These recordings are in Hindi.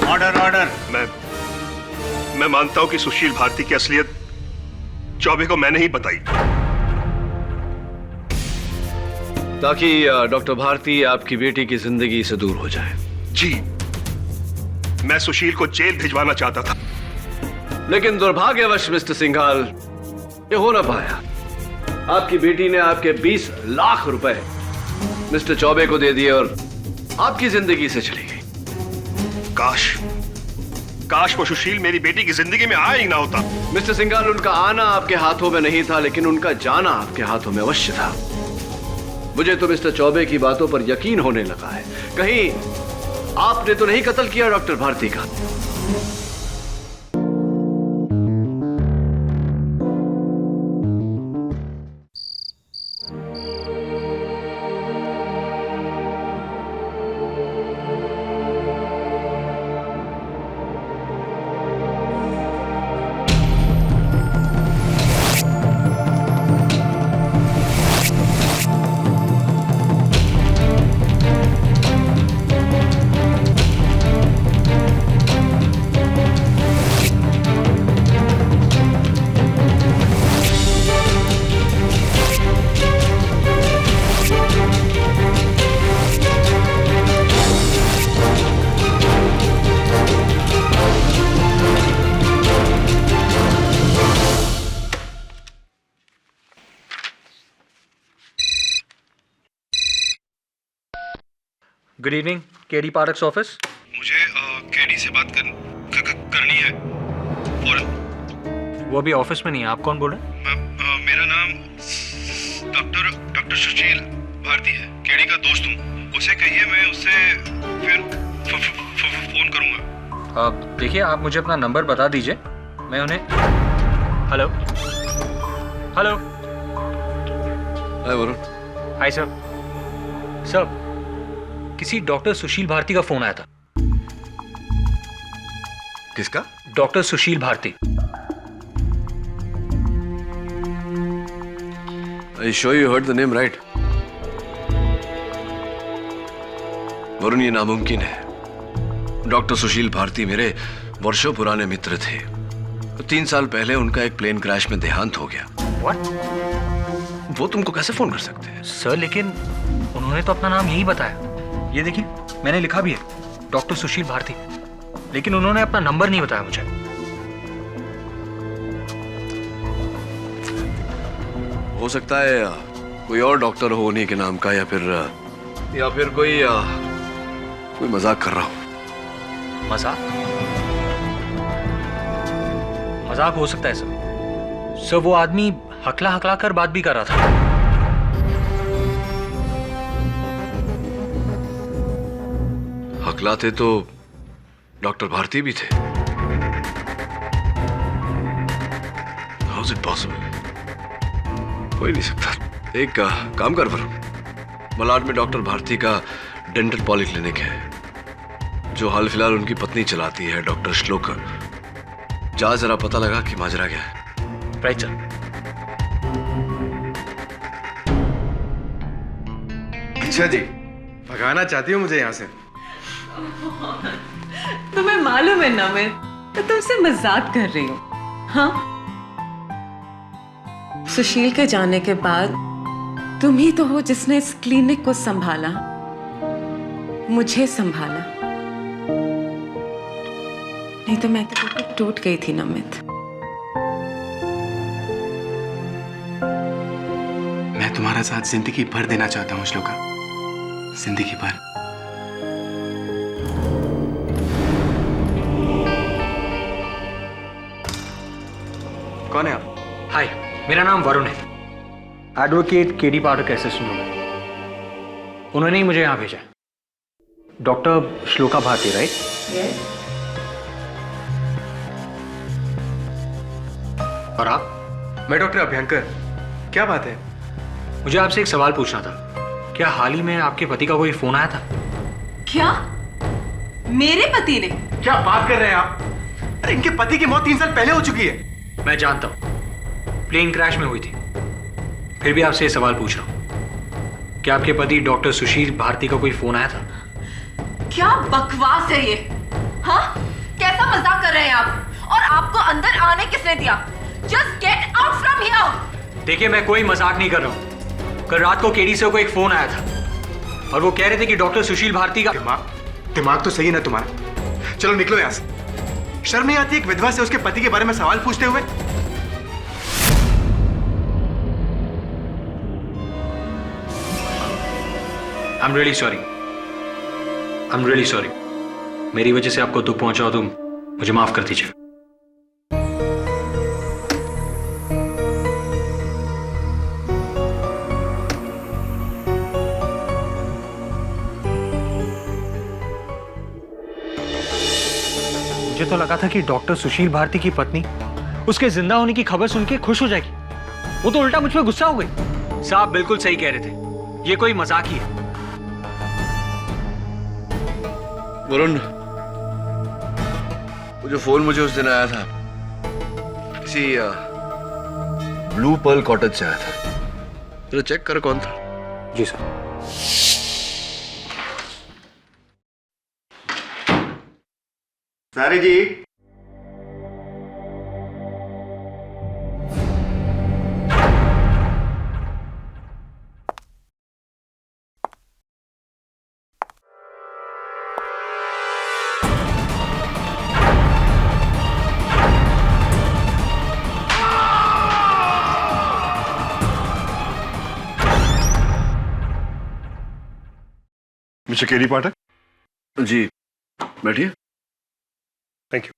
Order order. मैं मानता हूं कि सुशील भारती की असलियत चौबे को मैंने ही बताई, ताकि डॉक्टर भारती आपकी बेटी की जिंदगी से दूर हो जाए। जी, मैं सुशील को जेल भिजवाना चाहता था, लेकिन दुर्भाग्यवश मिस्टर सिंघाल ये हो ना पाया। आपकी बेटी ने आपके 20 लाख रुपए मिस्टर चौबे को दे दिए और आपकी जिंदगी से चली गई। काश वो सुशील मेरी बेटी की जिंदगी में आया ही ना होता। मिस्टर सिंघाल, उनका आना आपके हाथों में नहीं था, लेकिन उनका जाना आपके हाथों में अवश्य था। मुझे तो मिस्टर चौबे की बातों पर यकीन होने लगा है। कहीं आपने तो नहीं कत्ल किया डॉक्टर भारती का? Good evening, KD parks office. मुझे केडी से बात करनी है। और वो अभी ऑफिस में नहीं है। आप कौन बोल रहे हैं? मेरा नाम डॉक्टर सुशील भारती है, केडी का दोस्त हूँ। उसे कहिए मैं उससे फिर फोन करूंगा। देखिए, आप मुझे अपना नंबर बता दीजिए, मैं उन्हें। Hello hello. Hi Varun. Hi sir. Sir, किसी डॉक्टर सुशील भारती का फोन आया था। किसका? Doctor Sushil Bharti. I sure you heard the name right? Varun, ये नामुमकिन है। डॉक्टर सुशील भारती मेरे वर्षों पुराने मित्र थे। 3 साल पहले उनका एक प्लेन क्रैश में देहांत हो गया। What? वो तुमको कैसे फोन कर सकते हैं? सर, लेकिन उन्होंने तो अपना नाम यही बताया। ये देखिए, मैंने लिखा भी है, डॉक्टर सुशील भारती, लेकिन उन्होंने अपना नंबर नहीं बताया मुझे। हो सकता है कोई और डॉक्टर हो उन्हीं के नाम का, या फिर कोई मजाक कर रहा हो। मजाक? मजाक हो सकता है सर। सर, वो आदमी हकला हकला कर बात भी कर रहा था। हकलाते तो डॉक्टर भारती भी थे। How is it possible? हो ही नहीं सकता। एक काम कर वरुण, मलाड में डॉक्टर भारती का डेंटल पॉलीक्लिनिक है, जो हाल फिलहाल उनकी पत्नी चलाती है, डॉक्टर श्लोका। जा जरा पता लगा कि माजरा क्या है। Right sir. अच्छा जी, भगाना चाहती हो मुझे यहाँ से? तुम्हें मालूम है ना, मैं तो तुमसे मजाक कर रही हूँ। हाँ, सुशील के जाने के बाद तुम ही तो हो जिसने इस क्लिनिक को संभाला, मुझे संभाला। नहीं तो मैं तो टूट गई थी नमित। मैं तुम्हारा साथ जिंदगी भर देना चाहता हूँ श्लोका, जिंदगी भर। कौन है आप? हाय, मेरा नाम वरुण है, एडवोकेट केडी पाठक असिस्टेंट हूं मैं। उन्होंने ही मुझे यहाँ भेजा। Doctor Shloka Bharati, right? और आप? मैं डॉक्टर अभ्यंकर। क्या बात है? मुझे आपसे एक सवाल पूछना था। क्या हाल ही में आपके पति का कोई फोन आया था? क्या? मेरे पति ने? क्या बात कर रहे हैं आप? अरे इनके पति की मौत 3 साल पहले हो चुकी है। मैं जानता हूं, प्लेन क्रैश में हुई थी। फिर भी आपसे ये सवाल पूछ रहा हूं, क्या आपके पति डॉक्टर सुशील भारती का कोई फोन आया था? क्या बकवास है ये? हाँ, कैसा मजाक कर रहे हैं आप? और आपको अंदर आने किसने दिया? Just get out from here! देखिए, मैं कोई मजाक नहीं कर रहा हूँ। कल रात को केडी से को एक फोन आया था और वो कह रहे थे कि डॉक्टर सुशील भारती का दिमाग तो सही है ना तुम्हारा? चलो निकलो यहाँ से। शर्म नहीं आती एक विधवा से उसके पति के बारे में सवाल पूछते हुए? I'm really sorry. I'm really sorry. मेरी वजह से आपको दुख पहुंचा हो तो मुझे माफ कर दीजिए। मुझे तो लगा था कि डॉक्टर सुशील भारती की पत्नी उसके जिंदा होने की खबर सुन के खुश हो जाएगी। वो तो उल्टा मुझ पर गुस्सा हो गई। साहब बिल्कुल सही कह रहे थे, ये कोई मजाक ही है। वरुण, वो जो फोन मुझे उस दिन आया था किसी ब्लू पर्ल कॉटेज से आया था। जरा चेक कर कौन था। जी सर। सारी जी, मिस्टर केडी पाठक। जी बैठिए। Thank you.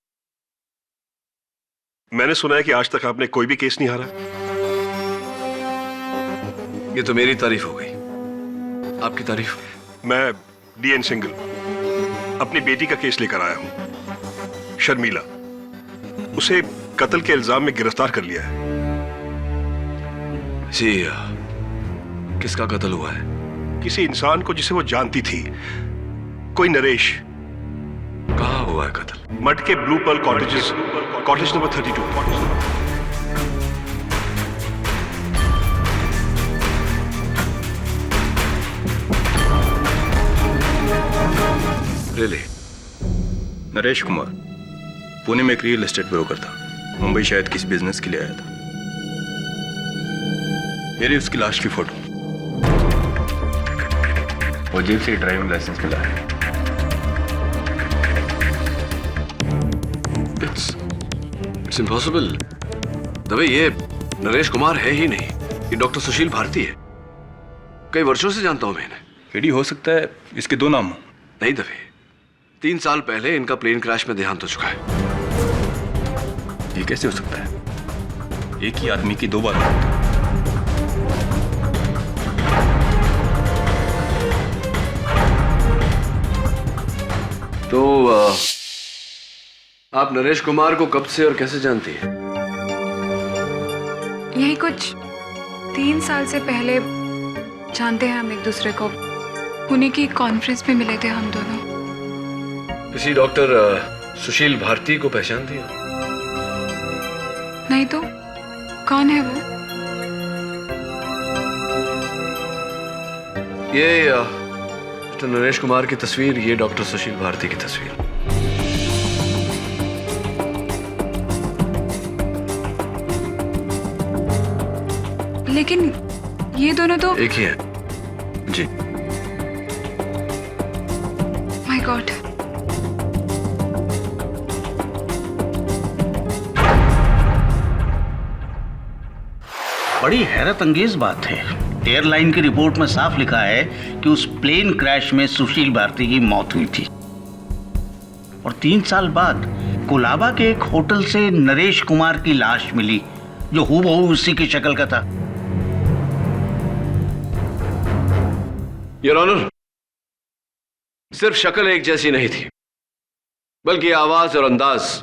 मैंने सुना है कि आज तक आपने कोई भी केस नहीं हारा। ये तो मेरी तारीफ हो गई, आपकी तारीफ? मैं डीएन सिंगल अपनी बेटी का केस लेकर आया हूं, शर्मिला। उसे कत्ल के इल्जाम में गिरफ्तार कर लिया है। जी, किसका कत्ल हुआ है? किसी इंसान को जिसे वो जानती थी, कोई नरेश। कहाँ हुआ है कत्ल? मड के blue pearl cottages, cottage number 32। Really? Naresh Kumar Pune में एक रियल एस्टेट ब्रोकर था। मुंबई शायद किसी बिजनेस के लिए आया था। मेरी उसकी लाश की फोटो और जेब से ड्राइविंग लाइसेंस मिला है। It's impossible. दबे, ये नरेश कुमार है ही नहीं, ये डॉक्टर सुशील भारती है। कई वर्षों से जानता हूं मैं इन्हें। केडी हो सकता है इसके दो नाम हो। नहीं दबे, 3 साल पहले इनका प्लेन क्रैश में देहांत हो चुका है। ये कैसे हो सकता है? एक ही आदमी की 2 बार मौत। तो आप नरेश कुमार को कब से और कैसे जानती हैं? यही कुछ 3 साल से पहले जानते हैं हम एक दूसरे को। पुणे की कॉन्फ्रेंस में मिले थे हम दोनों। किसी डॉक्टर सुशील भारती को पहचानती हैं? नहीं तो कौन है वो? ये मिस्टर नरेश कुमार की तस्वीर, ये डॉक्टर सुशील भारती की तस्वीर। लेकिन ये दोनों तो एक ही है। जी। My God. बड़ी हैरत अंगेज बात है। एयरलाइन की रिपोर्ट में साफ लिखा है कि उस प्लेन क्रैश में सुशील भारती की मौत हुई थी और 3 साल बाद कोलाबा के एक होटल से नरेश कुमार की लाश मिली जो हूबहू उसी की शक्ल का था। योर ऑनर, सिर्फ शक्ल एक जैसी नहीं थी, बल्कि आवाज और अंदाज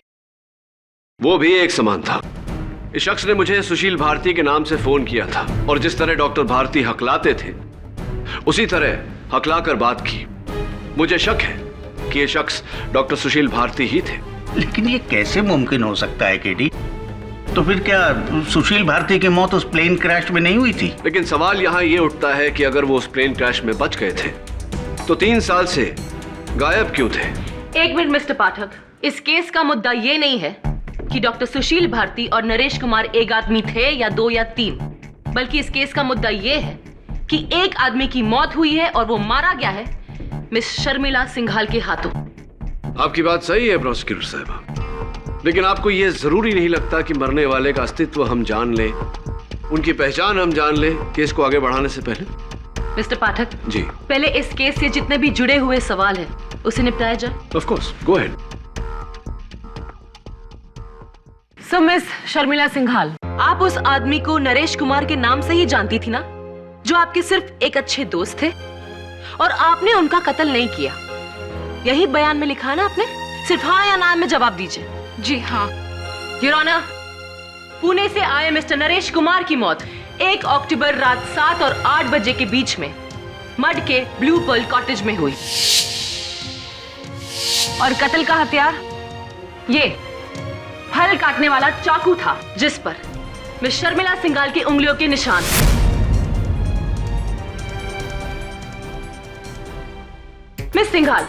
वो भी एक समान था। इस शख्स ने मुझे सुशील भारती के नाम से फोन किया था और जिस तरह डॉक्टर भारती हकलाते थे उसी तरह हकलाकर बात की। मुझे शक है कि यह शख्स डॉक्टर सुशील भारती ही थे। लेकिन ये कैसे मुमकिन हो सकता है केडी? तो फिर क्या सुशील भारती की मौत उस प्लेन क्रैश में नहीं हुई थी? लेकिन सवाल यहां यह उठता है कि अगर वो उस प्लेन क्रैश में बच गए थे तो 3 साल से गायब क्यों थे? एक मिनट मिस्टर पाठक, इस केस का मुद्दा ये नहीं है कि डॉक्टर सुशील भारती और नरेश कुमार एक आदमी थे या दो या तीन, बल्कि इस केस का मुद्दा ये है कि एक आदमी की मौत हुई है और वो मारा गया है मिस शर्मिला सिंघाल के हाथों। आपकी बात सही है प्रोसिक्यूटर साहब, लेकिन आपको यह जरूरी नहीं लगता कि मरने वाले का अस्तित्व हम जान लें, उनकी पहचान हम जान लें केस को आगे बढ़ाने से पहले? मिस्टर पाठक जी, पहले इस केस से जितने भी जुड़े हुए सवाल हैं उसे निपटाया जाए। Of course, go ahead. So miss Sharmila Singhal, आप उस आदमी को नरेश कुमार के नाम से ही जानती थी ना, जो आपके सिर्फ एक अच्छे दोस्त थे, और आपने उनका कत्ल नहीं किया। यही बयान में लिखा है ना आपने? सिर्फ हाँ या ना में जवाब दीजिए। जी हाँ। योर ऑनर, पुणे से आए मिस्टर नरेश कुमार की मौत 1 अक्टूबर रात 7 और 8 बजे के बीच में मड के ब्लू पर्ल कॉटेज में हुई, और कत्ल का हथियार ये फल काटने वाला चाकू था, जिस पर मिस शर्मिला सिंघाल की उंगलियों के निशान। मिस सिंघाल,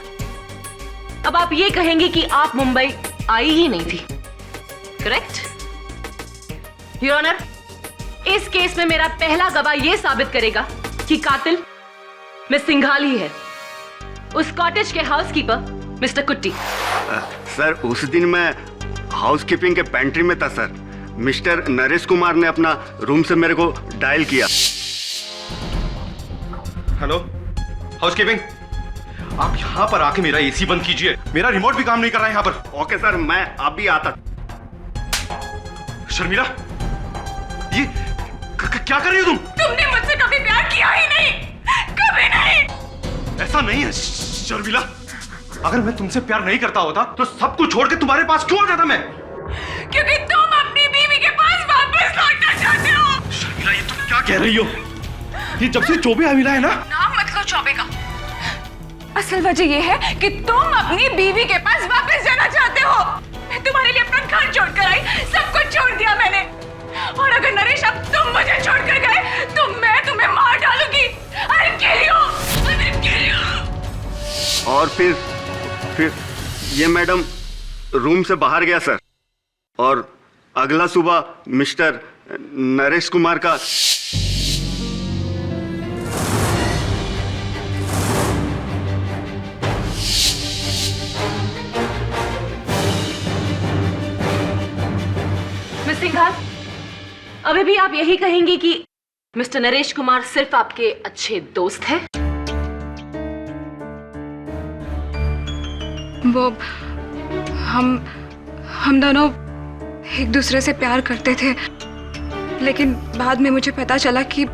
अब आप ये कहेंगे कि आप मुंबई आई ही नहीं थी, करेक्ट? योर ऑनर, इस केस में मेरा पहला गवाह यह साबित करेगा कि कातिल मिस सिंघाल ही है, उस कॉटेज के हाउसकीपर मिस्टर कुट्टी। सर, उस दिन मैं हाउसकीपिंग के पेंट्री में था सर। मिस्टर नरेश कुमार ने अपना रूम से मेरे को डायल किया। हेलो हाउसकीपिंग, आप यहाँ पर आके मेरा एसी बंद कीजिए, मेरा रिमोट भी काम नहीं कर रहा है यहाँ पर। ओके सर, मैं अभी आता। शर्मिला, ये क्या कर रही हो तुम? तुमने मुझसे कभी प्यार किया ही नहीं, कभी नहीं। ऐसा नहीं है शर्मिला, अगर मैं तुमसे प्यार नहीं करता होता तो सब कुछ छोड़ के तुम्हारे पास क्यों आ जाता मैं? क्योंकि तुम अपनी बीवी के पास वापस लौटना चाहते हो। शर्मिला, ये तुम क्या कह रही हो? ये जब से चौबे मिला है ना। नाम मत लो चौबे का। असल वजह यह है कि तुम अपनी बीवी के पास वापस जाना चाहते हो। मैं तुम्हारे लिए अपना घर छोड़कर आई, सब कुछ छोड़ दिया मैंने, और अगर नरेश अब तुम मुझे छोड़कर गए तो मैं तुम्हें मार डालूंगी। I'll kill you! I will kill you! और फिर ये मैडम रूम से बाहर गया सर, और अगला सुबह मिस्टर नरेश कुमार का मिस सिंघाल, अभी भी आप यही कहेंगी कि मिस्टर नरेश कुमार सिर्फ आपके अच्छे दोस्त हैं? वो हम दोनों एक दूसरे से प्यार करते थे, लेकिन बाद में मुझे पता चला कि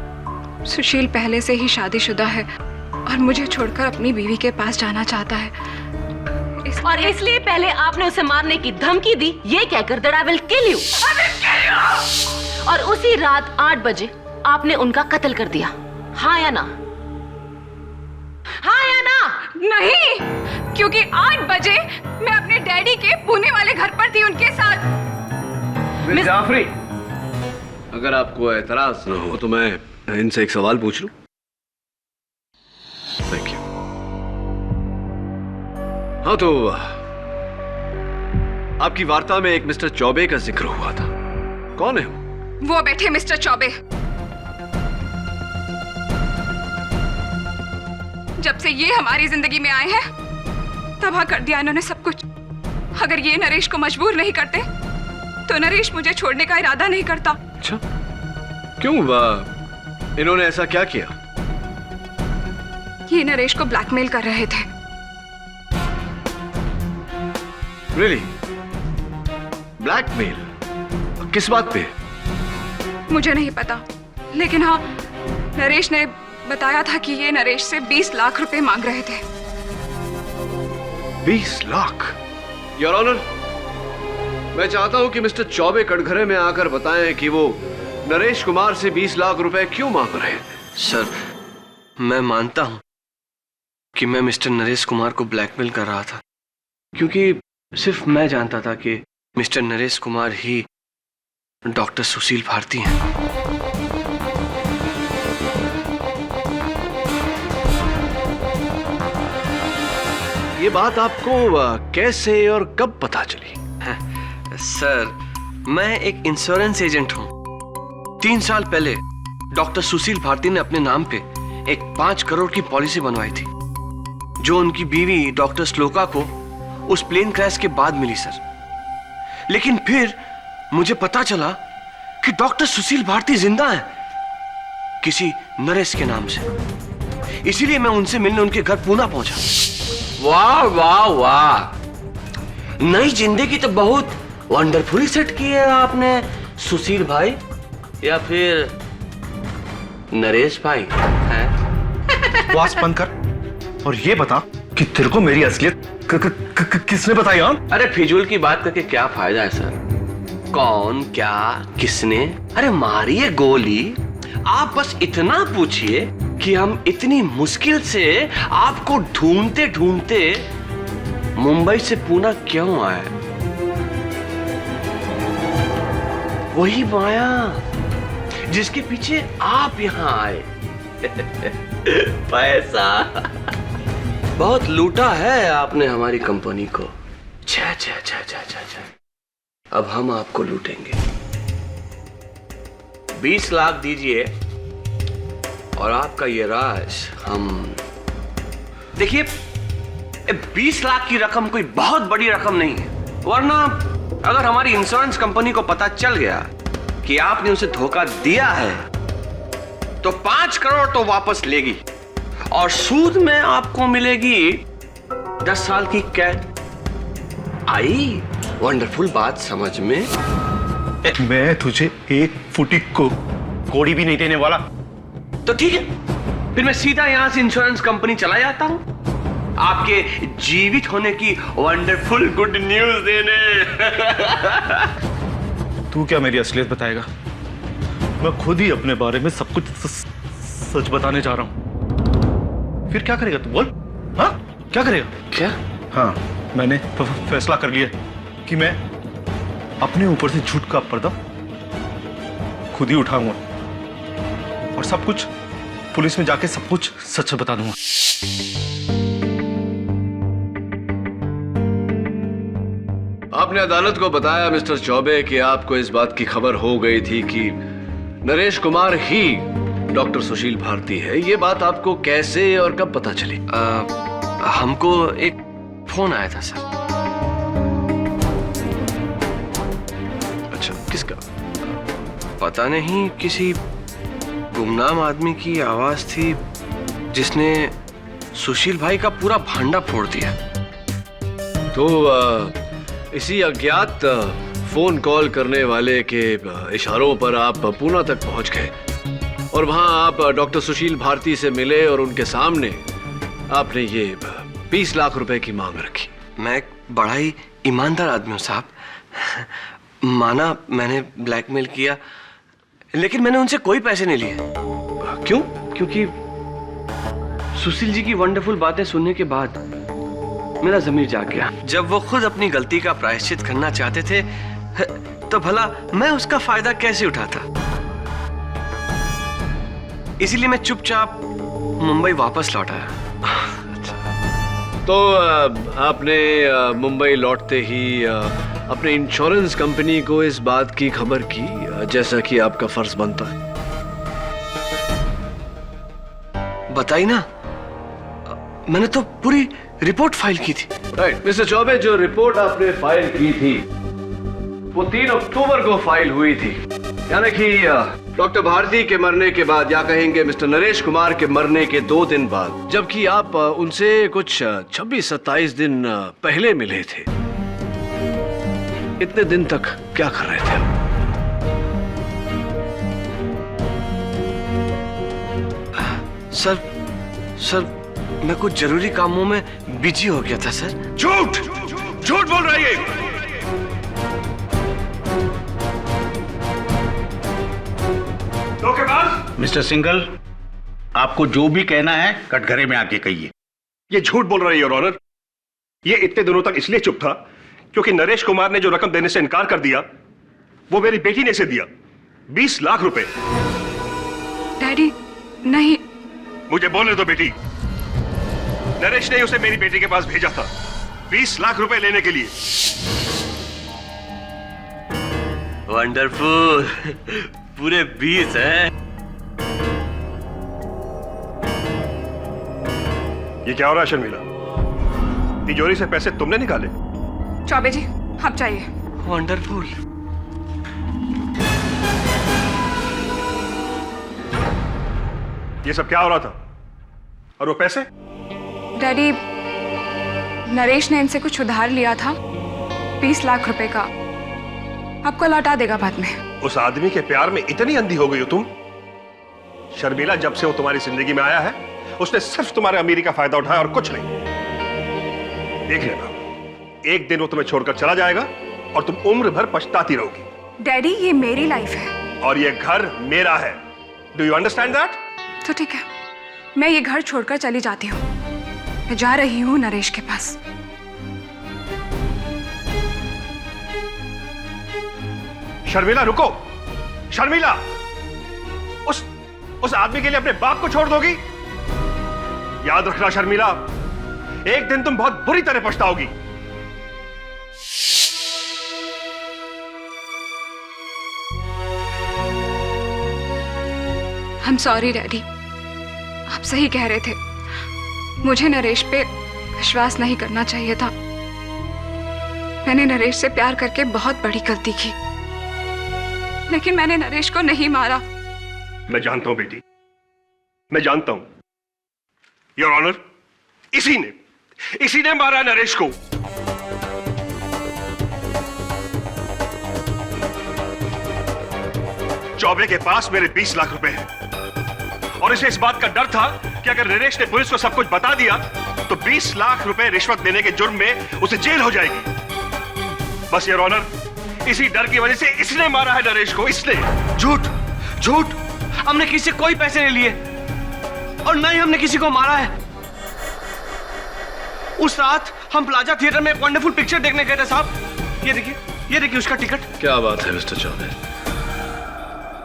सुशील पहले से ही शादीशुदा है और मुझे छोड़कर अपनी बीवी के पास जाना चाहता है। और इसलिए पहले आपने उसे मारने की धमकी दी, ये कहकर that I will kill you, और उसी रात 8 बजे आपने उनका कत्ल कर दिया। हाँ या ना? हाँ या ना? नहीं, क्योंकि 8 बजे मैं अपने डैडी के पुणे वाले घर पर थी उनके साथ। मिस जाफरी, अगर आपको एतराज न हो तो मैं इनसे एक सवाल पूछ लूं? Thank you. हाँ, तो आपकी वार्ता में एक मिस्टर चौबे का जिक्र हुआ था, कौन है वो बैठे मिस्टर चौबे। जब से ये हमारी जिंदगी में आए हैं तबाह कर दिया इन्होंने सब कुछ। अगर ये नरेश को मजबूर नहीं करते तो नरेश मुझे छोड़ने का इरादा नहीं करता। अच्छा, क्यों? इन्होंने ऐसा क्या किया? ये नरेश को ब्लैकमेल कर रहे थे। रियली? ब्लैकमेल? किस बात पे? मुझे नहीं पता, लेकिन हाँ, नरेश ने बताया था कि ये नरेश से 20 लाख रुपए मांग रहे थे। 20 लाख? योर ऑनर, मैं चाहता हूं कि मिस्टर चौबे कटघरे में आकर बताएं कि वो नरेश कुमार से 20 लाख रुपए क्यों मांग रहे हैं। सर, मैं मानता हूं कि मैं मिस्टर नरेश कुमार को ब्लैकमेल कर रहा था, क्योंकि सिर्फ मैं जानता था कि मिस्टर नरेश कुमार ही डॉक्टर सुशील भारती हैं। ये बात आपको कैसे और कब पता चली? सर, मैं एक इंश्योरेंस एजेंट हूँ। 3 साल पहले डॉक्टर सुशील भारती ने अपने नाम पे एक 5 करोड़ की पॉलिसी बनवाई थी, जो उनकी बीवी डॉक्टर श्लोका को उस प्लेन क्रैश के बाद मिली सर। लेकिन फिर मुझे पता चला कि डॉक्टर सुशील भारती जिंदा हैं, किसी नरेश के नाम से। इसीलिए मैं उनसे मिलने उनके घर पूना पहुंचा। वाह वाह वाह, नई जिंदगी तो बहुत वंडरफुली सेट की है आपने सुशील भाई, या फिर नरेश भाई हैं? बकवास बंद कर और ये बता कि तेरे को मेरी असलियत किसने बताई? अरे फिजूल की बात करके क्या फायदा है सर? कौन, क्या, किसने? अरे मारिए गोली, आप बस इतना पूछिए कि हम इतनी मुश्किल से आपको ढूंढते ढूंढते मुंबई से पूना क्यों आए? वही माया जिसके पीछे आप यहां आए। पैसा बहुत लूटा है आपने हमारी कंपनी को। छा छा छा छा छा छा। अब हम आपको लूटेंगे। 20 लाख दीजिए और आपका ये राज हम। देखिए, 20 लाख की रकम कोई बहुत बड़ी रकम नहीं है, वरना अगर हमारी इंश्योरेंस कंपनी को पता चल गया कि आपने उसे धोखा दिया है तो 5 करोड़ तो वापस लेगी और सूद में आपको मिलेगी 10 साल की कैद। आई वंडरफुल बात समझ में? मैं तुझे एक फुटी को कोड़ी भी नहीं देने वाला। तो ठीक है, फिर मैं सीधा यहां से इंश्योरेंस कंपनी चला जाता हूं आपके जीवित होने की वंडरफुल गुड न्यूज देने। तू क्या मेरी असलियत बताएगा? मैं खुद ही अपने बारे में सब कुछ सच बताने जा रहा हूं। फिर क्या करेगा तू? बोल। हाँ, क्या करेगा? क्या? हाँ, मैंने फैसला कर लिया कि मैं अपने ऊपर से झूठ का पर्दा खुद ही उठाऊंगा और सब कुछ पुलिस में जाके सब कुछ सच बता दूंगा। आपने अदालत को बताया मिस्टर चौबे कि आपको इस बात की खबर हो गई थी कि नरेश कुमार ही डॉक्टर सुशील भारती है। ये बात आपको कैसे और कब पता चली? हमको एक फोन आया था सर। अच्छा, किसका? पता नहीं, किसी गुमनाम आदमी की आवाज थी जिसने सुशील भाई का पूरा भांडा फोड़ दिया। तो इसी अज्ञात फोन कॉल करने वाले के इशारों पर आप पूना तक पहुंच गए और वहां आप डॉक्टर सुशील भारती से मिले और उनके सामने आपने ये 20 लाख रुपए की मांग रखी। मैं एक बड़ा ही ईमानदार आदमी हूं साहब। माना मैंने ब्लैकमेल किया, लेकिन मैंने उनसे कोई पैसे नहीं लिए। क्यों? क्योंकि सुशील जी की वंडरफुल बातें सुनने के बाद मेरा ज़मीर जाग गया। जब वो खुद अपनी गलती का प्रायश्चित करना चाहते थे तो भला मैं उसका फायदा कैसे उठाता। इसीलिए मैं चुपचाप मुंबई वापस लौट आया। तो आपने मुंबई लौटते ही अपने इंश्योरेंस कंपनी को इस बात की खबर की, जैसा कि आपका फर्ज बनता है? बताई ना, मैंने तो पूरी रिपोर्ट फाइल की थी। राइट मिस्टर चौबे, जो रिपोर्ट आपने फाइल की थी वो 3 अक्टूबर को फाइल हुई थी, यानी कि डॉक्टर भारती के मरने के बाद, या कहेंगे मिस्टर नरेश कुमार के मरने के 2 दिन बाद, जबकि आप उनसे कुछ 26-27 दिन पहले मिले थे। इतने दिन तक क्या कर रहे थे आप? सर मैं कुछ जरूरी कामों में बिजी हो गया था सर। झूठ बोल रही है। मिस्टर सिंघल, आपको जो भी कहना है कटघरे में आके कहिए। ये झूठ बोल रही है योर ऑनर। ये इतने दिनों तक इसलिए चुप था क्योंकि नरेश कुमार ने जो रकम देने से इनकार कर दिया वो मेरी बेटी ने इसे दिया, 20 लाख रुपए। डैडी नहीं। मुझे बोलने दो बेटी। नरेश ने उसे मेरी बेटी के पास भेजा था 20 लाख रुपए लेने के लिए। वंडरफुल, पूरे 20 है। ये क्या हो रहा है शर्मिला? तिजोरी से पैसे तुमने निकाले? चौबे जी, आप चाहिए। वंडरफुल। ये सब क्या हो रहा था? और वो पैसे? डैडी, नरेश ने इनसे कुछ उधार लिया था 20 लाख रुपए का, आपको लौटा देगा बाद में। उस आदमी के प्यार में इतनी अंधी हो गई हो तुम? शर्मिला, जब से वो तुम्हारी जिंदगी में आया है उसने सिर्फ तुम्हारे अमीरी का फायदा उठाया और कुछ नहीं। देख लेना, एक दिन वो तुम्हें छोड़कर चला जाएगा और तुम उम्र भर पछताती रहोगी। डैडी, ये मेरी लाइफ है और ये घर मेरा है। Do you understand that? तो ठीक है, मैं ये घर छोड़कर चली जाती हूँ। मैं जा रही हूँ नरेश के पास। शर्मिला रुको। शर्मिला, उस आदमी के लिए अपने बाप को छोड़ दोगी? याद रखना शर्मिला, एक दिन तुम बहुत बुरी तरह पछताओगी। I'm sorry डैडी, आप सही कह रहे थे। मुझे नरेश पे विश्वास नहीं करना चाहिए था। मैंने नरेश से प्यार करके बहुत बड़ी गलती की, लेकिन मैंने नरेश को नहीं मारा। मैं जानता हूं बेटी, मैं जानता हूं। योर ऑनर, इसी ने मारा नरेश को। चौबे के पास मेरे 20 लाख रुपए हैं और इसे इस बात का डर था कि अगर नरेश ने पुलिस को सब कुछ बता दिया तो 20 लाख रुपए रिश्वत देने के जुर्म में उसे जेल हो जाएगी। बस योर ऑनर, इसी डर की वजह से इसने मारा है नरेश को। इसने। झूठ, झूठ। हमने किसी से कोई पैसे नहीं लिए और न ही हमने किसी को मारा है। उस रात हम प्लाजा थिएटर में एक वंडरफुल पिक्चर देखने गए थे साहब। ये देखिए उसका टिकट। क्या बात है मिस्टर चौबे,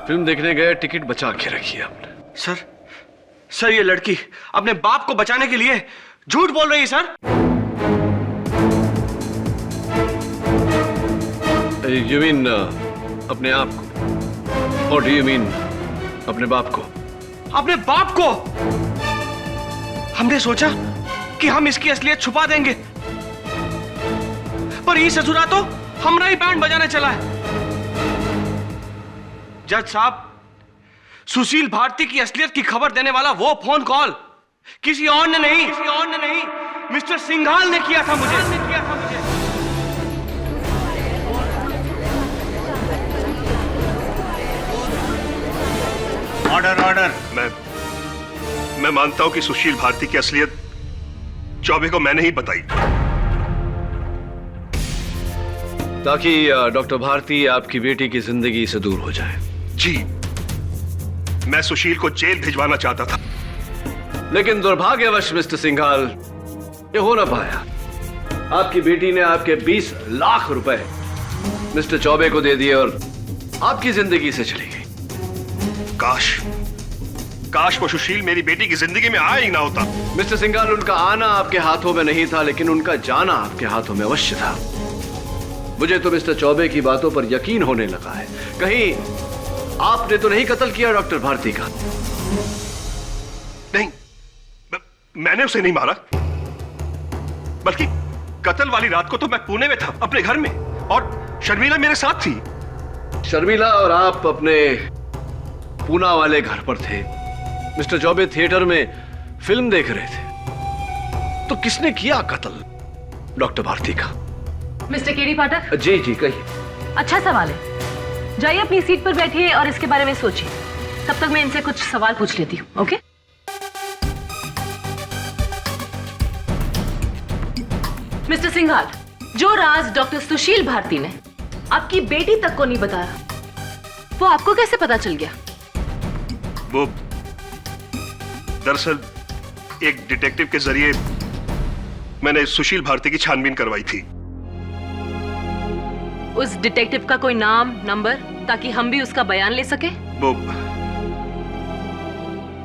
फिल्म देखने गए, टिकट बचा के रखी है आपने। सर ये लड़की अपने बाप को बचाने के लिए झूठ बोल रही है सर। यू मीन अपने आप को? और डू यू मीन अपने बाप को? अपने बाप को। हमने सोचा कि हम इसकी असलियत छुपा देंगे, पर ये ससुरा तो हमरा ही बैंड बजाने चला है। जज साहब, सुशील भारती की असलियत की खबर देने वाला वो फोन कॉल किसी और ने नहीं, मिस्टर सिंघाल ने किया था मुझे। ऑर्डर। मैं मानता हूं कि सुशील भारती की असलियत चौबे को मैंने ही बताई ताकि डॉक्टर भारती आपकी बेटी की जिंदगी से दूर हो जाए। जी, मैं सुशील को जेल भिजवाना चाहता था, लेकिन दुर्भाग्यवश मिस्टर सिंघाल ये हो ना पाया। आपकी बेटी ने आपके 20 लाख रुपए मिस्टर चौबे को दे दिए और आपकी जिंदगी से चली गई। काश वो सुशील मेरी बेटी की जिंदगी में आया ही ना होता। मिस्टर सिंघाल, उनका आना आपके हाथों में नहीं था, लेकिन उनका जाना आपके हाथों में अवश्य था। मुझे तो मिस्टर चौबे की बातों पर यकीन होने लगा है। कहीं आपने तो नहीं कत्ल किया डॉक्टर भारती का? नहीं, मैंने उसे नहीं मारा, बल्कि कत्ल वाली रात को तो मैं पुणे में था अपने घर में और शर्मिला मेरे साथ थी। शर्मिला और आप अपने पूना वाले घर पर थे। मिस्टर चौबे थिएटर में फिल्म देख रहे थे। तो किसने किया कत्ल डॉक्टर भारती का? मिस्टर केडी पाठक। जी कहिए। अच्छा सवाल है, जाइए अपनी सीट पर बैठिए और इसके बारे में सोचिए। तब तक मैं इनसे कुछ सवाल पूछ लेती हूँ। ओके? मिस्टर सिंघाल, जो राज डॉक्टर सुशील भारती ने आपकी बेटी तक को नहीं बताया, वो आपको कैसे पता चल गया? वो दरअसल एक डिटेक्टिव के जरिए मैंने सुशील भारती की छानबीन करवाई थी। उस डिटेक्टिव का कोई नाम, नंबर, ताकि हम भी उसका बयान ले सके? वो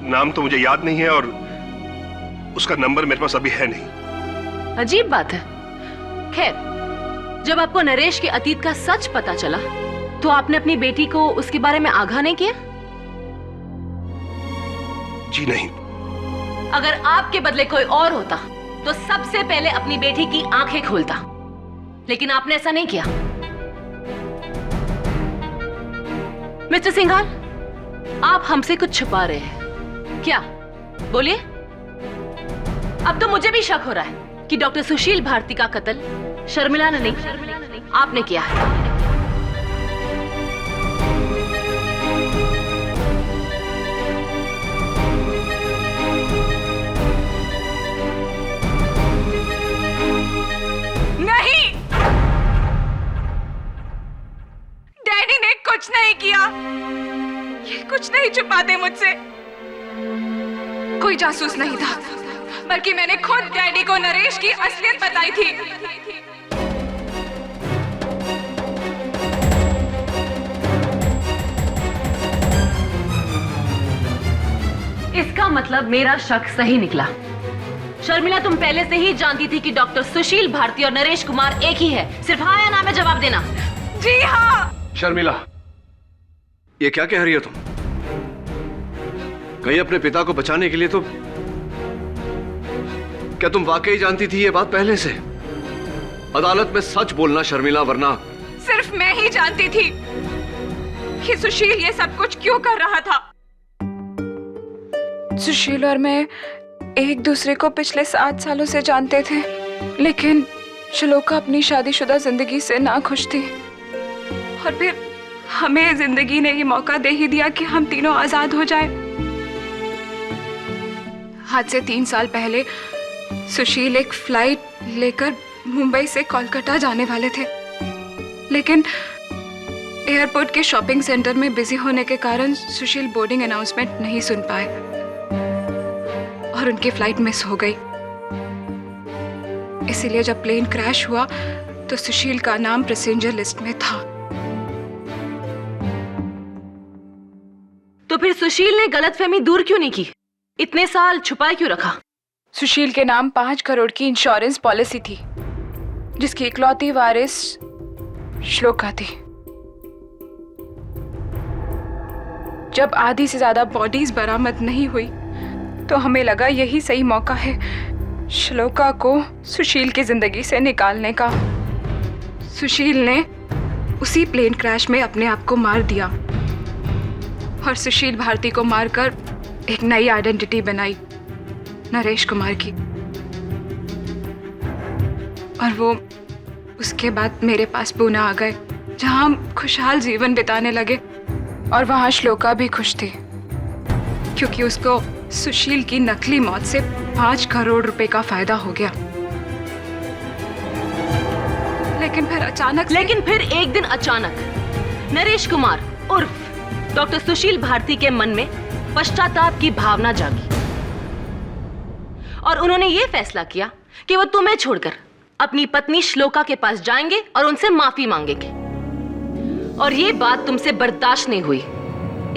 नाम तो मुझे याद नहीं है और उसका नंबर मेरे पास अभी है नहीं। अजीब बात है। खैर, जब आपको नरेश के अतीत का सच पता चला तो आपने अपनी बेटी को उसके बारे में आगाह नहीं किया? जी नहीं। अगर आपके बदले कोई और होता तो सबसे पहले अपनी बेटी की आंखें खोलता, लेकिन आपने ऐसा नहीं किया। मिस्टर सिंघाल, आप हमसे कुछ छुपा रहे हैं क्या? बोलिए। अब तो मुझे भी शक हो रहा है कि डॉक्टर सुशील भारती का कत्ल शर्मिला ने नहीं, आपने किया है। नहीं, डैडी ने कुछ नहीं किया। ये कुछ नहीं छुपाते मुझसे। कोई जासूस नहीं था, बल्कि मैंने खुद डैडी को नरेश की असलियत बताई थी। इसका मतलब मेरा शक सही निकला। शर्मिला, तुम पहले से ही जानती थी कि डॉक्टर सुशील भारती और नरेश कुमार एक ही है। सिर्फ हाँ या ना में जवाब देना। जी हाँ। शर्मिला, ये क्या कह रही हो तुम? कहीं अपने पिता को बचाने के लिए तो क्या तुम वाकई जानती थी ये बात पहले से? अदालत में सच बोलना शर्मिला, वरना। सिर्फ मैं ही जानती थी कि सुशील ये सब कुछ क्यों कर रहा था। सुशील और मैं एक दूसरे को पिछले 7 सालों से जानते थे, लेकिन श्लोका अपनी शादीशुदा जिंदगी से नाखुश थी। और फिर हमें जिंदगी ने ये मौका दे ही दिया कि हम तीनों आजाद हो जाएं। आज से 3 साल पहले सुशील एक फ्लाइट लेकर मुंबई से कोलकाता जाने वाले थे, लेकिन एयरपोर्ट के शॉपिंग सेंटर में बिजी होने के कारण सुशील बोर्डिंग अनाउंसमेंट नहीं सुन पाए और उनकी फ्लाइट मिस हो गई। इसीलिए जब प्लेन क्रैश हुआ तो सुशील का नाम पैसेंजर लिस्ट में था। तो फिर सुशील ने गलतफहमी दूर क्यों नहीं की? इतने साल छुपाए क्यों रखा? सुशील के नाम 5 करोड़ की इंश्योरेंस पॉलिसी थी, जिसकी इकलौती वारिस श्लोका थी। जब आधी से ज्यादा बॉडीज बरामद नहीं हुई तो हमें लगा यही सही मौका है श्लोका को सुशील की जिंदगी से निकालने का। सुशील ने उसी प्लेन क्रैश में अपने आप को मार दिया और सुशील भारती को मारकर एक नई आइडेंटिटी बनाई, नरेश कुमार की। और वो उसके बाद मेरे पास पुणे आ गए, जहां हम खुशहाल जीवन बिताने लगे। और वहां श्लोका भी खुश थी, क्योंकि उसको सुशील की नकली मौत से 5 करोड़ रुपए का फायदा हो गया। लेकिन फिर एक दिन अचानक नरेश कुमार उर्फ डॉक्टर सुशील भारती के मन में पश्चाताप की भावना जागी और उन्होंने ये फैसला किया कि वो तुम्हें छोड़कर अपनी पत्नी श्लोका के पास जाएंगे और उनसे माफी मांगेंगे। और ये बात तुमसे बर्दाश्त नहीं हुई,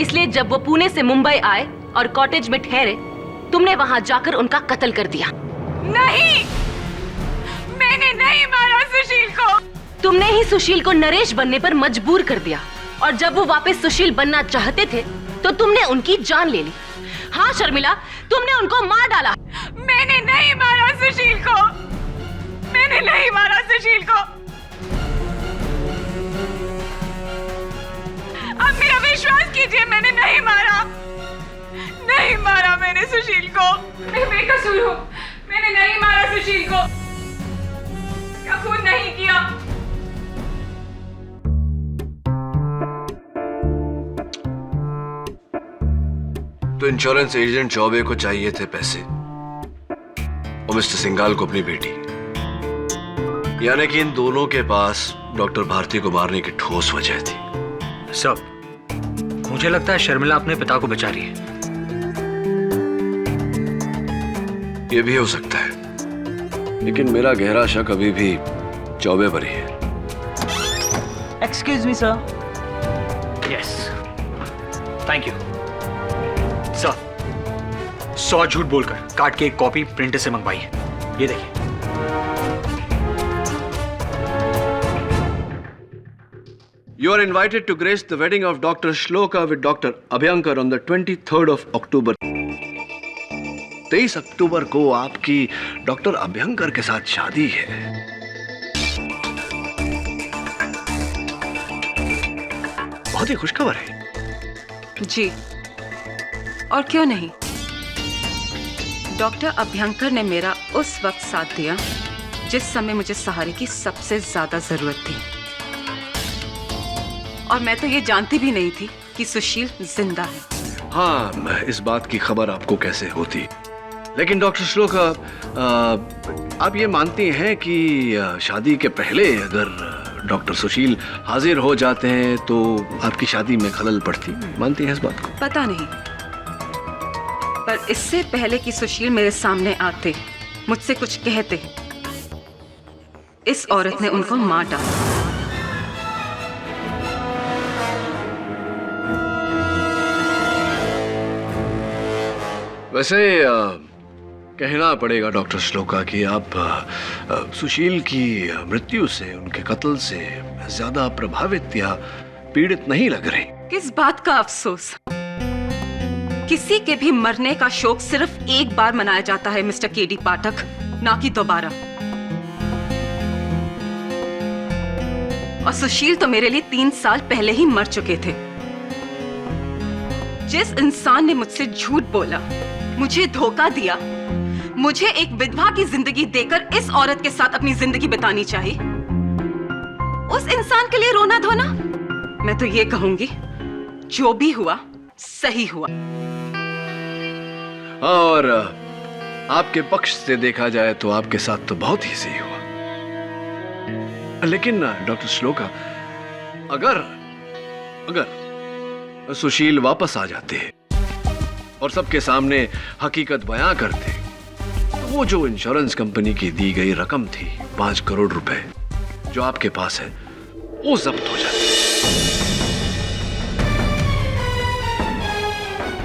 इसलिए जब वो पुणे से मुंबई आए और कॉटेज में ठहरे, तुमने वहां जाकर उनका कत्ल कर दिया। नहीं, मैंने नहीं मारा सुशील को। तुमने ही सुशील को नरेश बनने पर मजबूर कर दिया, और जब वो वापस सुशील बनना चाहते थे तो तुमने उनकी जान ले ली। हाँ शर्मिला, तुमने उनको मार डाला। मैंने नहीं मारा सुशील को। मैंने नहीं मारा सुशील को। अब मेरा विश्वास कीजिए, मैंने नहीं मारा। नहीं मारा मैंने सुशील को। मैं बेकसूर हूँ। मैंने नहीं मारा सुशील को। कसूर नहीं किया। तो इंश्योरेंस एजेंट चौबे को चाहिए थे पैसे और मिस्टर सिंघाल को अपनी बेटी, यानी कि इन दोनों के पास डॉक्टर भारती को मारने की ठोस वजह थी। सब मुझे लगता है शर्मिला अपने पिता को बचा रही है। ये भी हो सकता है, लेकिन मेरा गहरा शक अभी भी चौबे पर ही है। Excuse me sir. Yes, thank you sir. 100 झूठ बोलकर कार्ड की एक कॉपी प्रिंटर से मंगवाई है। ये देखिए। You are invited to grace the wedding of Dr. Shloka with Dr. Abhyankar on the 23rd of October. 23 अक्टूबर को आपकी डॉक्टर अभ्यंकर के साथ शादी है। बहुत ही खुशखबर है। जी, और क्यों नहीं। डॉक्टर अभ्यंकर ने मेरा उस वक्त साथ दिया जिस समय मुझे सहारे की सबसे ज्यादा जरूरत थी, और मैं तो ये जानती भी नहीं थी कि सुशील जिंदा है। हाँ, इस बात की खबर आपको कैसे होती? लेकिन डॉक्टर श्लोका, आप ये मानती हैं कि शादी के पहले अगर डॉक्टर सुशील हाजिर हो जाते हैं तो आपकी शादी में खलल पड़ती? मानती हैं इस बात को? पता नहीं, पर इससे पहले कि सुशील मेरे सामने आते, मुझसे कुछ कहते, इस औरत ने उनको मार डाला। वैसे कहना पड़ेगा डॉक्टर श्लोका कि आप सुशील की मृत्यु से, उनके कत्ल से ज्यादा प्रभावित या पीड़ित नहीं लग रही। किस बात का अफसोस? किसी के भी मरने का शोक सिर्फ एक बार मनाया जाता है मिस्टर केडी पाठक, ना कि दोबारा। और सुशील तो मेरे लिए 3 साल पहले ही मर चुके थे। जिस इंसान ने मुझसे झूठ बोला, मुझे धोखा दिया, मुझे एक विधवा की जिंदगी देकर इस औरत के साथ अपनी जिंदगी बितानी चाहिए, उस इंसान के लिए रोना धोना? मैं तो ये कहूंगी, जो भी हुआ सही हुआ। और आपके पक्ष से देखा जाए तो आपके साथ तो बहुत ही सही हुआ। लेकिन डॉक्टर श्लोका, अगर सुशील वापस आ जाते हैं और सबके सामने हकीकत बयां करते, तो वो जो इंश्योरेंस कंपनी की दी गई रकम थी 5 करोड़ रुपए जो आपके पास है, वो जब्त हो जाती।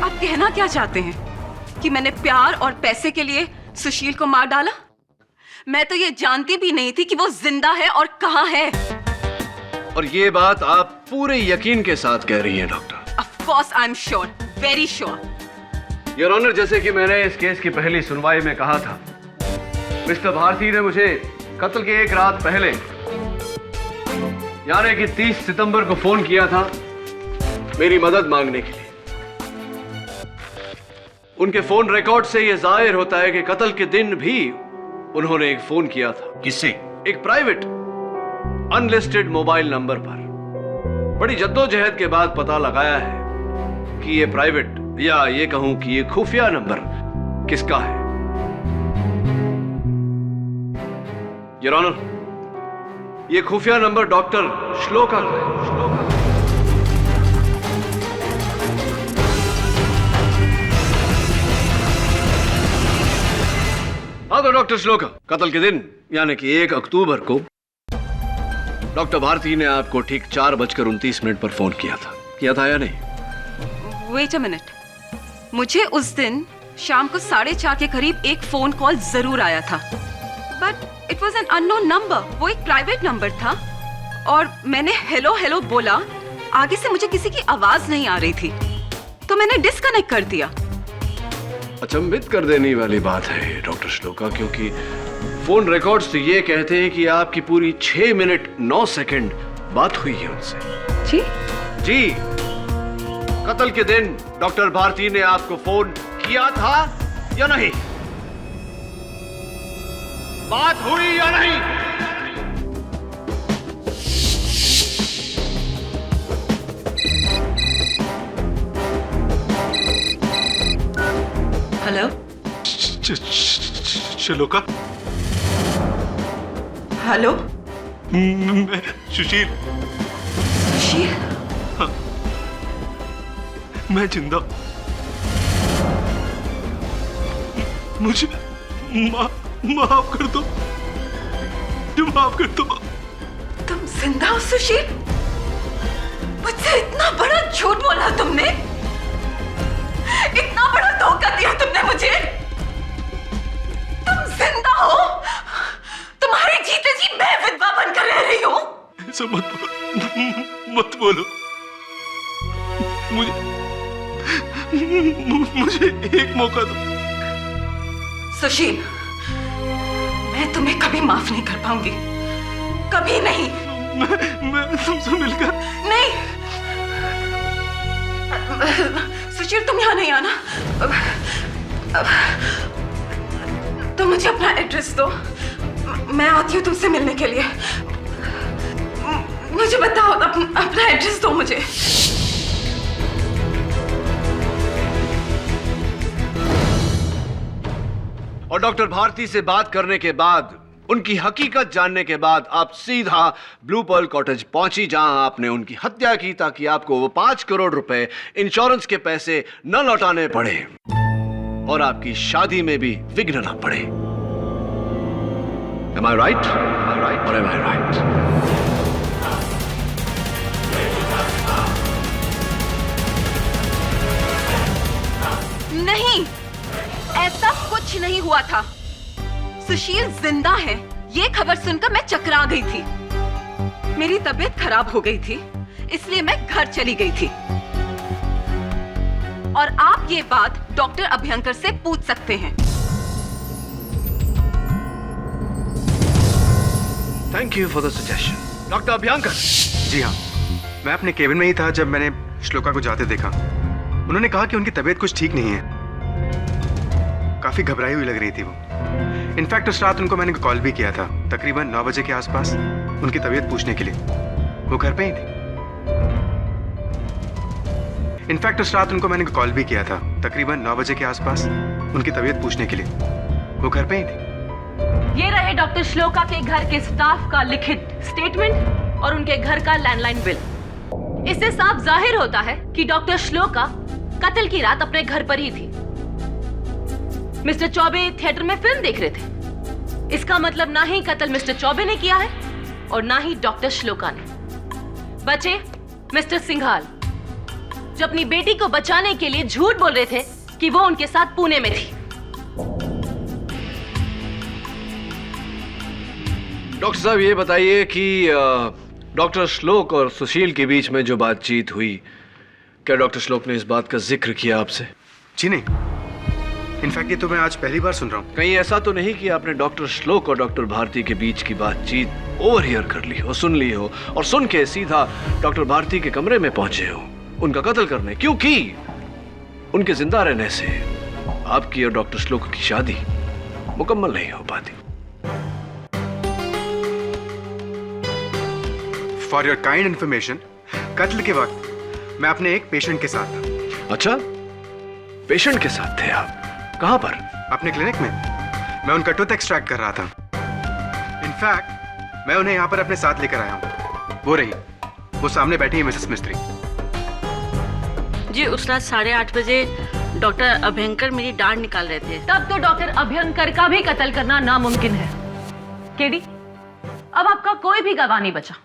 आप कहना क्या चाहते हैं कि मैंने प्यार और पैसे के लिए सुशील को मार डाला? मैं तो ये जानती भी नहीं थी कि वो जिंदा है और कहां है। और ये बात आप पूरे यकीन के साथ कह रही हैं doctor? Of course, I'm sure, very sure. Your honour, जैसे कि मैंने इस केस की पहली सुनवाई में कहा था, मिस्टर भारती ने मुझे कत्ल के एक रात पहले, यानी कि 30 सितंबर को फोन किया था मेरी मदद मांगने के लिए। उनके फोन रिकॉर्ड से यह जाहिर होता है कि कत्ल के दिन भी उन्होंने एक फोन किया था। किससे? एक प्राइवेट अनलिस्टेड मोबाइल नंबर पर। बड़ी जद्दोजहद के बाद पता लगाया है कि ये प्राइवेट, या ये कहूं कि ये खुफिया नंबर किसका है। योर ऑनर, ये खुफिया नंबर डॉक्टर श्लोका का है। हाँ तो डॉक्टर श्लोका, कत्ल के दिन यानी कि 1 अक्टूबर को डॉक्टर भारती ने आपको ठीक 4:29 पर फोन किया था या नहीं? Wait a minute. मुझे उस दिन शाम को 4:30 के करीब एक फोन कॉल जरूर आया था, but it was an unknown number. वो एक प्राइवेट नंबर था और मैंने हेलो हेलो बोला, आगे से मुझे किसी की आवाज नहीं आ रही थी, तो मैंने डिस्कनेक्ट कर दिया। अचंभित कर देने वाली बात है डॉक्टर श्लोका, क्योंकि फोन रिकॉर्ड्स तो ये कहते हैं कि आपकी पूरी 6 मिनट 9 सेकंड बात हुई है उनसे। जी, कत्ल के दिन डॉक्टर भारती ने आपको फोन किया था या नहीं? बात हुई या नहीं? हेलो, श्लोका? हेलो, मैं सुशील। सुशील? हाँ, मैं जिंदा। मुझे माफ कर दो, माफ कर दो। तुम जिंदा हो सुशील? मुझसे इतना बड़ा झूठ बोला तुमने, इतना बड़ा धोखा दिया तुमने मुझे। तुम जिंदा हो, तुम्हारे जीते जी मैं विधवा बनकर रह रही हूँ। ऐसा मत बोलो। मुझे एक मौका दो। सुशील, मैं तुम्हें कभी माफ नहीं कर पाऊंगी, कभी नहीं। मैं तुमसे मिलकर नहीं सुशील, तुम यहाँ नहीं आना। तुम मुझे अपना एड्रेस दो, मैं आती हूँ तुमसे मिलने के लिए। मुझे बताओ, अपना एड्रेस दो मुझे। और डॉक्टर भारती से बात करने के बाद, उनकी हकीकत जानने के बाद आप सीधा ब्लू पर्ल कॉटेज पहुंची, जहां आपने उनकी हत्या की ताकि आपको वो 5 करोड़ रुपए इंश्योरेंस के पैसे न लौटाने पड़े और आपकी शादी में भी विघ्न न पड़े। Am I right? Or am I right? नहीं, ऐसा कुछ नहीं हुआ था। सुशील जिंदा है, ये खबर सुनकर मैं चकरा गई थी। मेरी तबीयत खराब हो गई थी, इसलिए मैं घर चली गई थी। और आप ये बात डॉक्टर अभ्यंकर से पूछ सकते हैं। Thank you for the suggestion. Doctor Abhyankar. जी हाँ, मैं अपने केबिन में ही था जब मैंने श्लोका को जाते देखा। उन्होंने कहा कि उनकी तबीयत कुछ ठीक नहीं है, काफी घबराई हुई लग रही थी वो। इनफैक्ट उस रात उनको मैंने कॉल भी किया था, तकरीबन 9 बजे के आसपास, उनकी तबीयत पूछने के लिए। वो घर पे ही थी। इनफैक्ट उस रात उनको मैंने कॉल भी किया था, तकरीबन 9 बजे के आसपास, उनकी तबीयत पूछने के लिए। वो घर पे ही थी। ये रहे डॉक्टर श्लोका के घर के स्टाफ का लिखित स्टेटमेंट और उनके घर का लैंडलाइन बिल। इससे साफ जाहिर होता है कि डॉक्टर श्लोका कत्ल की रात अपने घर पर ही थी। मिस्टर चौबे थिएटर में फिल्म देख रहे थे। इसका मतलब ना ही कत्ल मिस्टर चौबे ने किया है और ना ही डॉक्टर श्लोका ने। बचे मिस्टर सिंघाल, जो अपनी बेटी को बचाने के लिए झूठ बोल रहे थे कि वो उनके साथ पुणे में थी। डॉक्टर साहब, ये बताइए कि डॉक्टर श्लोक और सुशील के बीच में जो बातचीत हुई, क्या डॉक्टर श्लोक ने इस बात का जिक्र किया आपसे? जी नहीं, इनफैक्ट ये तो मैं आज पहली बार सुन रहा हूँ। कहीं ऐसा तो नहीं कि आपने डॉक्टर श्लोक और डॉक्टर भारती के बीच की बातचीत ओवरहियर कर ली हो, सुन ली हो और सुन के सीधा डॉक्टर भारती के कमरे में पहुंचे हो उनका कत्ल करने, क्योंकि उनके जिंदा रहने से आपकी और डॉक्टर श्लोक की शादी मुकम्मल नहीं हो पाती। फॉर योर काइंड इन्फॉर्मेशन, कत्ल के वक्त मैं अपने एक पेशेंट के साथ था। अच्छा, पेशेंट के साथ थे आप? कहां पर? अपने क्लिनिक में। मैं उनका टूथ एक्सट्रैक्ट कर रहा था। इनफैक्ट मैं उन्हें यहाँ पर अपने साथ लेकर आया हूँ। वो रही, वो सामने बैठी है मिसेस मिस्त्री। जी, उस रात 8:30 बजे डॉक्टर अभ्यंकर मेरी डांड निकाल रहे थे। तब तो डॉक्टर अभ्यंकर का भी कत्ल करना नामुमकिन है। केडी, अब आपका कोई भी गवाह नहीं बचा।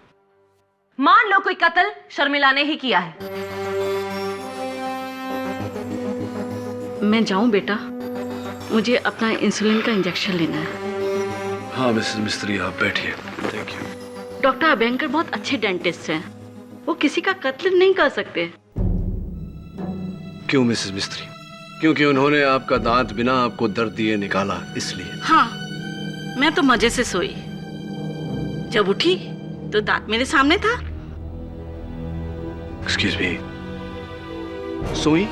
मान लो कोई कत्ल शर्मिला ने ही किया है। मैं जाऊं बेटा? मुझे अपना इंसुलिन का इंजेक्शन लेना है। हाँ मिसेस मिस्त्री, आप बैठिए। Thank you. डॉक्टर अभ्यंकर बहुत अच्छे डेंटिस्ट हैं, वो किसी का कत्ल नहीं कर सकते। क्यों मिसेस मिस्त्री? क्योंकि उन्होंने आपका दांत बिना आपको दर्द दिए निकाला, इसलिए? हाँ, मैं तो मजे से सोई। जब उठी तो दांत मेरे सामने था। एक्सक्यूज मी, सोई?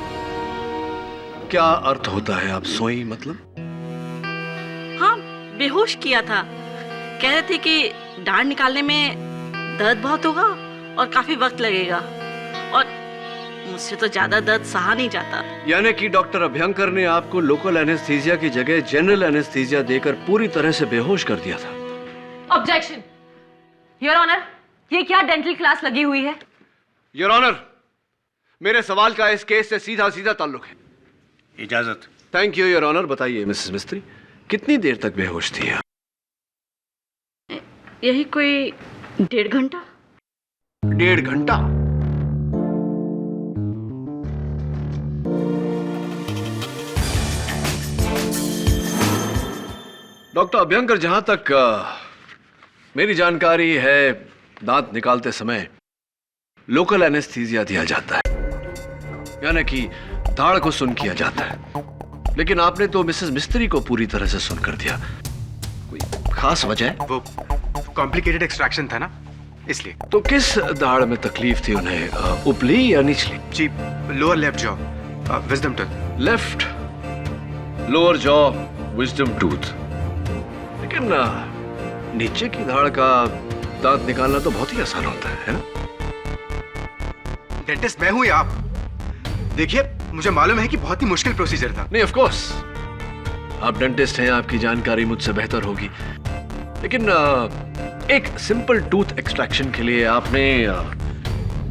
क्या अर्थ होता है आप सोई मतलब? हाँ, बेहोश किया था। कह रहे थे कि डांड निकालने में दर्द बहुत होगा और काफी वक्त लगेगा, और मुझसे तो ज्यादा दर्द सहा नहीं जाता। यानी कि डॉक्टर अभ्यंकर ने आपको लोकल एनेस्थीसिया की जगह जनरल एनेस्थीसिया देकर पूरी तरह से बेहोश कर दिया था। ऑब्जेक्शन योर ऑनर, ये क्या डेंटल क्लास लगी हुई है? योर ऑनर, मेरे सवाल का इस केस से सीधा सीधा ताल्लुक है। इजाजत। Thank you your honour. बताइए मिसेस मिस्त्री, कितनी देर तक बेहोश थी आप? यही कोई 1.5 घंटा। 1.5 घंटा? डॉक्टर अभ्यंकर, जहां तक मेरी जानकारी है, दांत निकालते समय लोकल एनेस्थीसिया दिया जाता है, यानी कि दाढ़ को सुन किया जाता है। लेकिन आपने तो मिसेस मिस्त्री को पूरी तरह से सुन कर दिया। कोई खास वजह है? वो कॉम्प्लिकेटेड एक्सट्रैक्शन था ना, इसलिए। तो किस दाढ़ में तकलीफ थी उन्हें, उपली या निचली? जी, lower left jaw, wisdom tooth. Left lower jaw, wisdom tooth. लेकिन नीचे की दाढ़ का दांत निकालना तो बहुत ही आसान होता है ना? डेंटिस्ट मैं हूं या आप? देखिए, मुझे मालूम है कि बहुत ही मुश्किल प्रोसीजर था। नहीं, ऑफ कोर्स आप डेंटिस्ट हैं, आपकी जानकारी मुझसे बेहतर होगी। लेकिन एक सिंपल टूथ एक्सट्रैक्शन के लिए आपने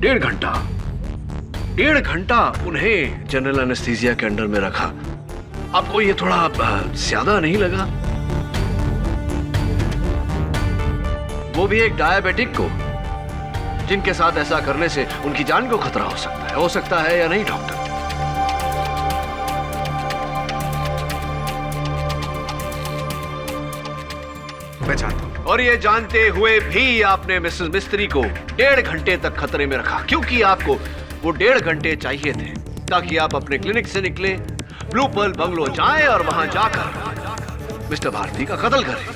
1.5 घंटा उन्हें जनरल एनेस्थीसिया के अंडर में रखा। आपको ये थोड़ा ज्यादा नहीं लगा? वो भी एक डायबिटिक को, जिनके साथ ऐसा करने से उनकी जान को खतरा हो सकता है या नहीं डॉक्टर? मैं जानता हूं। और ये जानते हुए भी आपने मिसेस मिस्त्री को 1.5 घंटे तक खतरे में रखा, क्योंकि आपको वो 1.5 घंटे चाहिए थे ताकि आप अपने क्लिनिक से निकले, ब्लू पर्ल बंगलो जाएं और वहां जाकर मिस्टर भारती का कत्ल करें।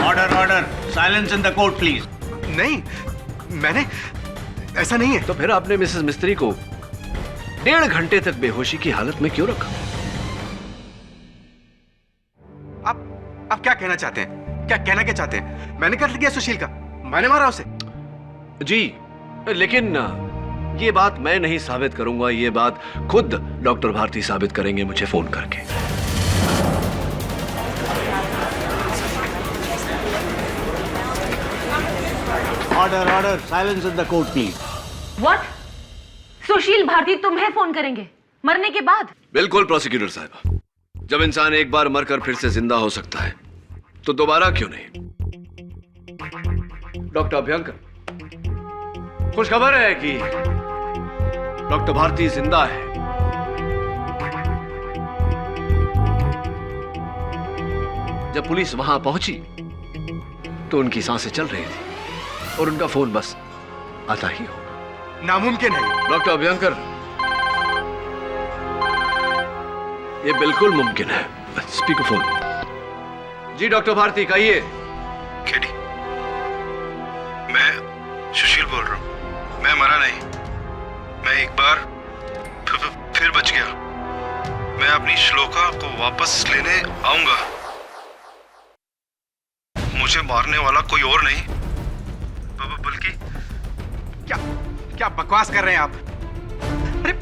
Order order, silence in the court please. नहीं, मैंने ऐसा नहीं है। तो फिर आपने मिसेस मिस्त्री को 1.5 घंटे तक बेहोशी की हालत में क्यों रखा? आप क्या कहना चाहते हैं? क्या चाहते हैं? मैंने कत्ल किया सुशील का, मैंने मारा उसे। जी, लेकिन ये बात मैं नहीं साबित करूंगा, ये बात खुद डॉक्टर भारती साबित करेंगे मुझे फोन करके। Order order, silence in the court please. What? Sushil Bharti तुम्हें फोन करेंगे मरने के बाद? बिल्कुल प्रोसिक्यूटर साहब, जब इंसान एक बार मरकर फिर से जिंदा हो सकता है तो दोबारा क्यों नहीं? डॉक्टर अभ्यंकर, खुशखबर है कि डॉक्टर भारती जिंदा है। जब पुलिस वहां पहुंची तो उनकी सांसें चल रही थी और उनका फोन बस आता ही होगा। नामुमकिन है डॉक्टर अभ्यंकर, ये बिल्कुल मुमकिन है। Speaker phone. जी डॉक्टर भारती, कहिए। केडी, मैं सुशील बोल रहा हूं। मैं मरा नहीं, मैं एक बार फिर बच गया। मैं अपनी श्लोका को वापस लेने आऊंगा। मुझे मारने वाला कोई और नहीं बल्कि क्या बकवास कर रहे हैं आप? अरे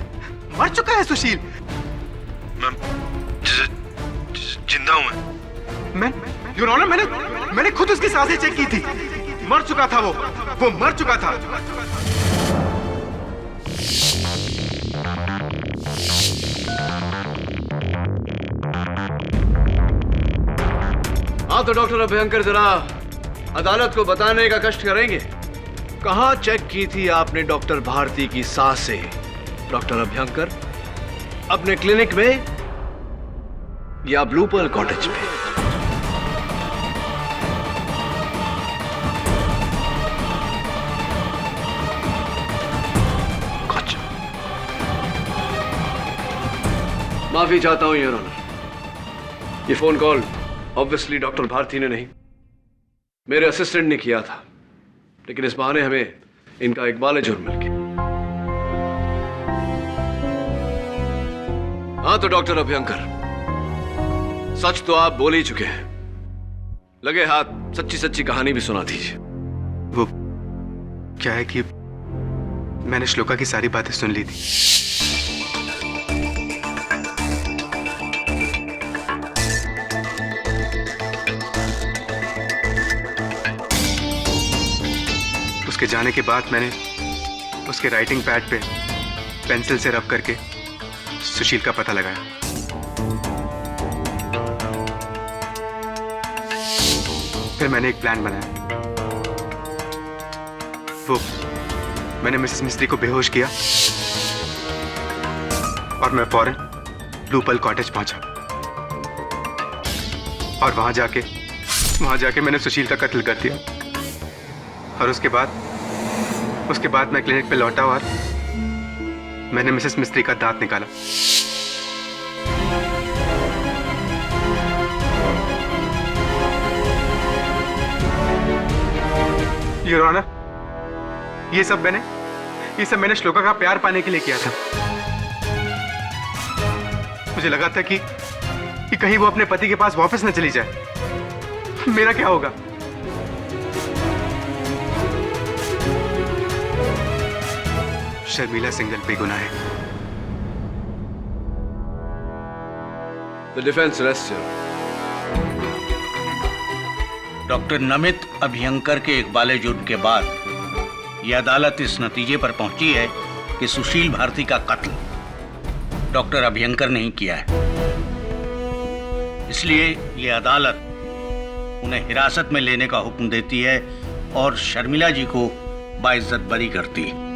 मर चुका है सुशील। मैं जिंदा हूं। मैं योर ऑनर, मैंने खुद उसकी सांसें चेक की थी। मर चुका था वो मर चुका था। हाँ तो डॉक्टर अभ्यंकर, जरा अदालत को बताने का कष्ट करेंगे, कहां चेक की थी आपने डॉक्टर भारती की सांसें? डॉक्टर अभ्यंकर, अपने क्लिनिक में या ब्लू पर्ल कॉटेज में? अच्छा, माफी चाहता हूं योर ऑनर, ये phone call obviously doctor Bharati ने नहीं, मेरे असिस्टेंट ने किया था। लेकिन इस बहाने हमें इनका इकबाल जुर्म मिल गया। हाँ तो डॉक्टर अभ्यंकर, सच तो आप बोल ही चुके हैं, लगे हाथ सच्ची सच्ची कहानी भी सुना दीजिए। वो क्या है कि मैंने श्लोका की सारी बातें सुन ली थी। उसके जाने के बाद मैंने उसके राइटिंग पैड पे पेंसिल से रब करके सुशील का पता लगाया। फिर मैंने एक प्लान बनाया। मैंने मिसेस मिस्त्री को बेहोश किया और मैं फौरन ब्लू पल कॉटेज पहुंचा और वहां जाके मैंने सुशील का कत्ल कर दिया। और उसके बाद मैं क्लिनिक पे लौटा और मैंने मिसेस मिस्त्री का दांत निकाला। योर ऑनर, ये सब मैंने श्लोका का प्यार पाने के लिए किया था। मुझे लगा था कि कहीं वो अपने पति के पास वापस न चली जाए। मेरा क्या होगा? शर्मिला सिंघल बेगुनाह है। The defense rests here. Doctor Namit Abhyankar के इकबाले जुर्म के बाद यह अदालत इस नतीजे पर पहुंची है कि सुशील भारती का कत्ल डॉक्टर अभ्यंकर ने ही किया है। इसलिए यह अदालत उन्हें हिरासत में लेने का हुक्म देती है और शर्मिला जी को बाइज्जत बरी करती है।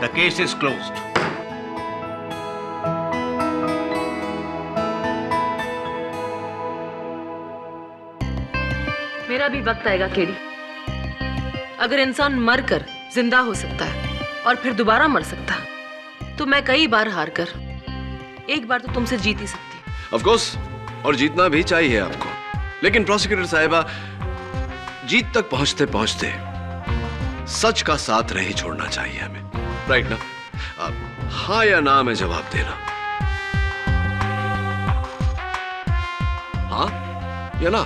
The case is closed. मेरा भी वक्त आएगा केडी। अगर इंसान मर कर जिंदा हो सकता है और फिर दोबारा मर सकता है, तो मैं कई बार हार कर एक बार तो तुमसे जीत ही सकती। ऑफ कोर्स, और जीतना भी चाहिए आपको। लेकिन प्रोसिक्यूटर साहिबा, जीत तक पहुंचते पहुंचते सच का साथ नहीं छोड़ना चाहिए हमें, राइट ना? आप हाँ या ना में जवाब देना। हाँ या ना?